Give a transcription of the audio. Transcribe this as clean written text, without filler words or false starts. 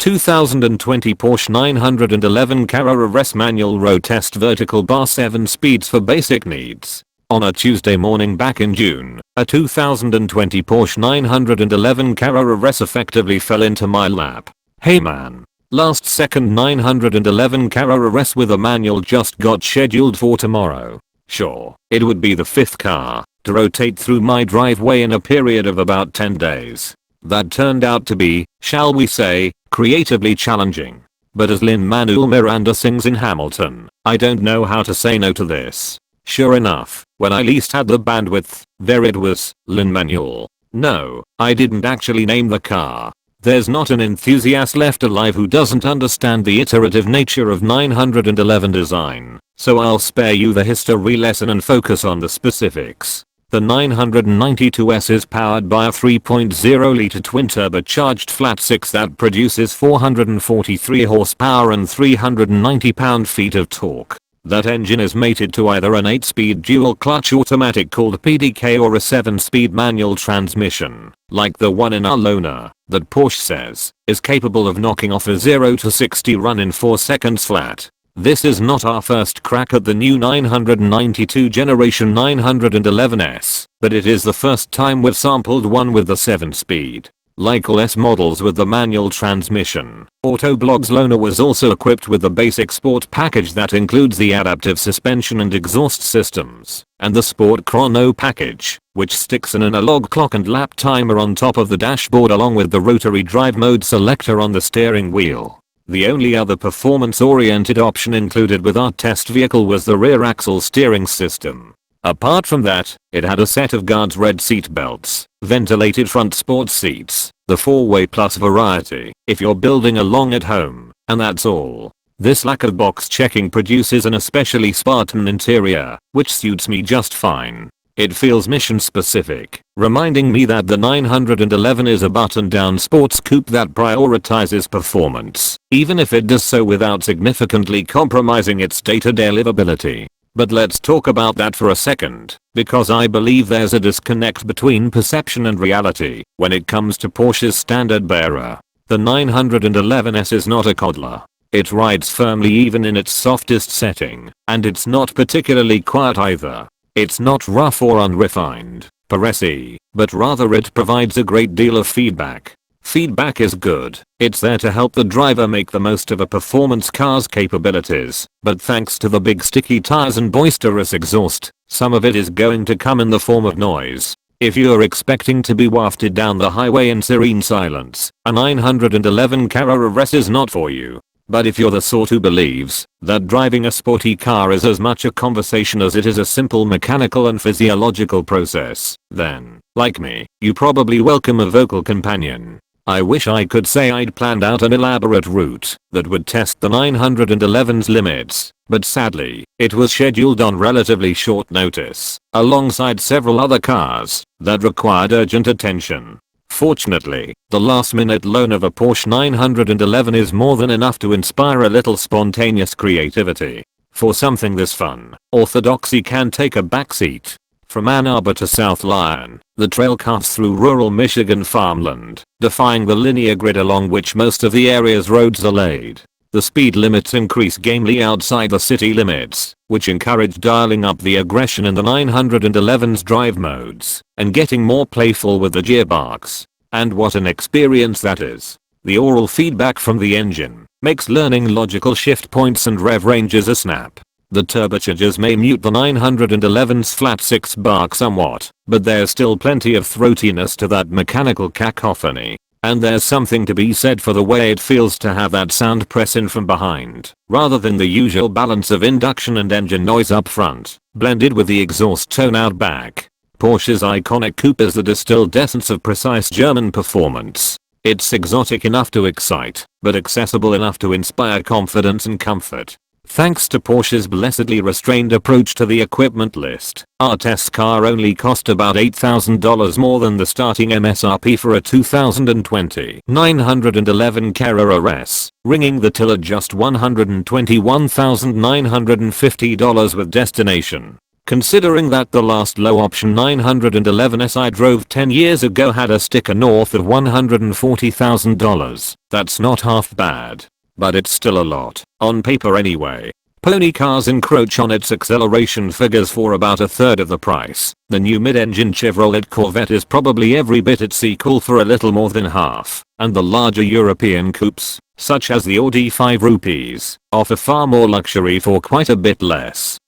2020 Porsche 911 Carrera S manual road test vertical bar 7 speeds for basic needs. On a Tuesday morning back in June, a 2020 Porsche 911 Carrera S effectively fell into my lap. Hey man. Last second 911 Carrera S with a manual just got scheduled for tomorrow. Sure, it would be the 5th car to rotate through my driveway in a period of about 10 days. That turned out to be, shall we say, creatively challenging. But as Lin-Manuel Miranda sings in Hamilton, I don't know how to say no to this. Sure enough, when I least had the bandwidth, there it was, Lin-Manual. No, I didn't actually name the car. There's not an enthusiast left alive who doesn't understand the iterative nature of 911 design, so I'll spare you the history lesson and focus on the specifics. The 992S is powered by a 3.0 liter twin-turbocharged flat 6 that produces 443 horsepower and 390 pound-feet of torque. That engine is mated to either an 8-speed dual-clutch automatic called PDK or a 7-speed manual transmission, like the one in our loaner, that Porsche says is capable of knocking off a 0 to 60 run in 4 seconds flat. This is not our first crack at the new 992 generation 911S, but it is the first time we've sampled one with the 7-speed. Like all S models with the manual transmission, Autoblog's loaner was also equipped with the basic sport package that includes the adaptive suspension and exhaust systems, and the sport chrono package, which sticks an analog clock and lap timer on top of the dashboard along with the rotary drive mode selector on the steering wheel. The only other performance-oriented option included with our test vehicle was the rear axle steering system. Apart from that, it had a set of guards red seat belts, ventilated front sports seats, the 4-way plus variety if you're building along at home, and that's all. This lack of box checking produces an especially Spartan interior, which suits me just fine. It feels mission specific, reminding me that the 911 is a button-down sports coupe that prioritizes performance, even if it does so without significantly compromising its day-to-day livability. But let's talk about that for a second, because I believe there's a disconnect between perception and reality when it comes to Porsche's standard bearer. The 911S is not a coddler. It rides firmly even in its softest setting, and it's not particularly quiet either. It's not rough or unrefined, paressy, but rather it provides a great deal of feedback. Feedback is good. It's there to help the driver make the most of a performance car's capabilities, but thanks to the big sticky tires and boisterous exhaust, some of it is going to come in the form of noise. If you're expecting to be wafted down the highway in serene silence, a 911 Carrera S is not for you. But if you're the sort who believes that driving a sporty car is as much a conversation as it is a simple mechanical and physiological process, then, like me, you probably welcome a vocal companion. I wish I could say I'd planned out an elaborate route that would test the 911's limits, but sadly, it was scheduled on relatively short notice, alongside several other cars that required urgent attention. Fortunately, the last-minute loan of a Porsche 911 is more than enough to inspire a little spontaneous creativity. For something this fun, orthodoxy can take a backseat. From Ann Arbor to South Lyon, the trail cuts through rural Michigan farmland, defying the linear grid along which most of the area's roads are laid. The speed limits increase gamely outside the city limits, which encourage dialing up the aggression in the 911's drive modes, and getting more playful with the gearbox. And what an experience that is. The oral feedback from the engine makes learning logical shift points and rev ranges a snap. The turbochargers may mute the 911's flat 6 bark somewhat, but there's still plenty of throatiness to that mechanical cacophony. And there's something to be said for the way it feels to have that sound press in from behind, rather than the usual balance of induction and engine noise up front, blended with the exhaust tone out back. Porsche's iconic coupe is the distilled essence of precise German performance. It's exotic enough to excite, but accessible enough to inspire confidence and comfort. Thanks to Porsche's blessedly restrained approach to the equipment list, our test car only cost about $8,000 more than the starting MSRP for a 2020 911 Carrera S, ringing the till at just $121,950 with destination. Considering that the last low option 911S I drove 10 years ago had a sticker north of $140,000, that's not half bad. But it's still a lot, on paper anyway. Pony cars encroach on its acceleration figures for about a third of the price. The new mid-engine Chevrolet Corvette is probably every bit its equal for a little more than half, and the larger European coupes, such as the Audi 5 rupees, offer far more luxury for quite a bit less.